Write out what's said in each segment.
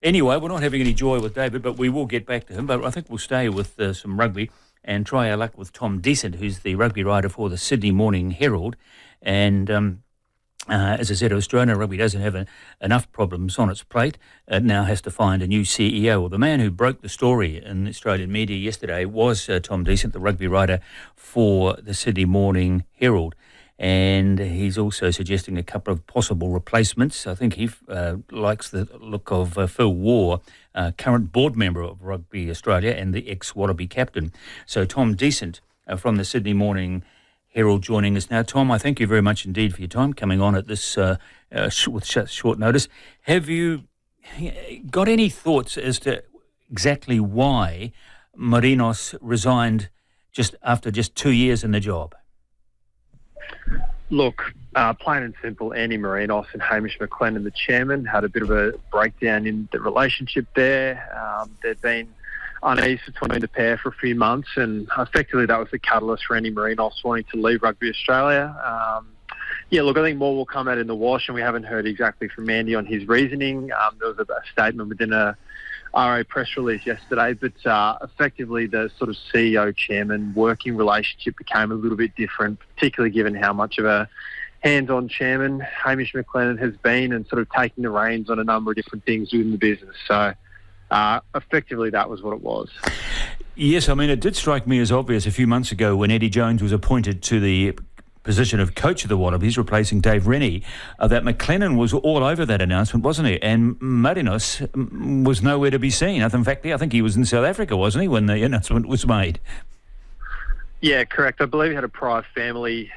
Anyway, we're not having any joy with David, but we will get back to him. But I think we'll stay with some rugby and try our luck with Tom Decent, who's the rugby writer for the Sydney Morning Herald. And as I said, Australian rugby doesn't have enough problems on its plate. It now has to find a new CEO. Well, the man who broke the story in Australian media yesterday was Tom Decent, the rugby writer for the Sydney Morning Herald. And he's also suggesting a couple of possible replacements. I think he likes the look of Phil Waugh, current board member of Rugby Australia and the ex-Wallaby captain. So Tom Decent from the Sydney Morning Herald joining us now. Tom, I thank you very much indeed for your time coming on at this with short notice. Have you got any thoughts as to exactly why Marinos resigned just after 2 years in the job? Look, plain and simple, Andy Marinos and Hamish McLennan, the chairman, had a bit of a breakdown in the relationship there. There'd been unease between the pair for a few months, and effectively that was the catalyst for Andy Marinos wanting to leave Rugby Australia. I think more will come out in the wash, and we haven't heard exactly from Andy on his reasoning. There was a statement within a RA press release yesterday, but effectively the sort of CEO-chairman working relationship became a little bit different, particularly given how much of a hands-on chairman Hamish McLennan has been and sort of taking the reins on a number of different things within the business. So effectively that was what it was. Yes, I mean, it did strike me as obvious a few months ago when Eddie Jones was appointed to the position of coach of the Wallabies, replacing Dave Rennie, that McLennan was all over that announcement, wasn't he? And Marinos was nowhere to be seen. In fact, I think he was in South Africa, wasn't he, when the announcement was made? Yeah, correct. I believe he had a prior family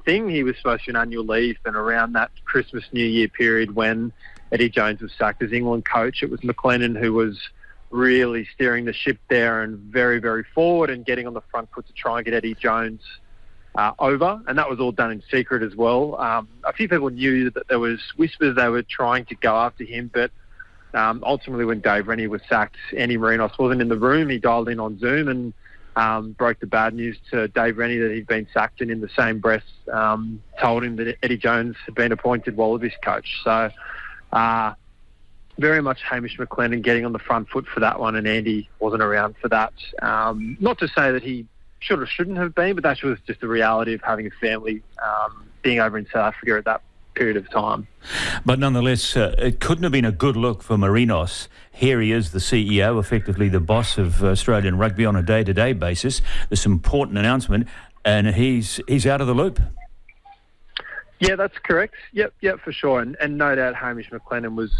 thing. He was supposed to be on annual leave, and around that Christmas, New Year period when Eddie Jones was sacked as England coach, it was McLennan who was really steering the ship there and very, very forward and getting on the front foot to try and get Eddie Jones over, and that was all done in secret as well. A few people knew that there was whispers they were trying to go after him, but ultimately when Dave Rennie was sacked, Andy Marinos wasn't in the room. He dialed in on Zoom and broke the bad news to Dave Rennie that he'd been sacked, and in the same breath told him that Eddie Jones had been appointed Wallabies coach. So very much Hamish McLennan getting on the front foot for that one, and Andy wasn't around for that. Not to say that he should or shouldn't have been, but that was just the reality of having a family being over in South Africa at that period of time. But nonetheless, it couldn't have been a good look for Marinos. Here he is, the CEO, effectively the boss of Australian rugby on a day-to-day basis. This important announcement, and he's out of the loop. Yeah, that's correct. Yep, for sure. And no doubt Hamish McLennan was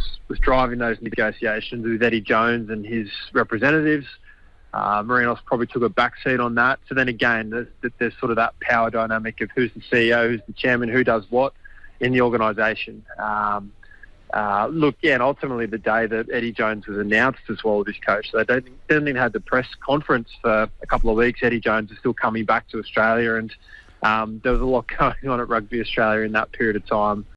driving those negotiations with Eddie Jones and his representatives. Marinos probably took a backseat on that. So then again, there's sort of that power dynamic of who's the CEO, who's the chairman, who does what in the organisation. And ultimately the day that Eddie Jones was announced as Wallabies coach, they didn't even have the press conference for a couple of weeks. Eddie Jones is still coming back to Australia, and there was a lot going on at Rugby Australia in that period of time.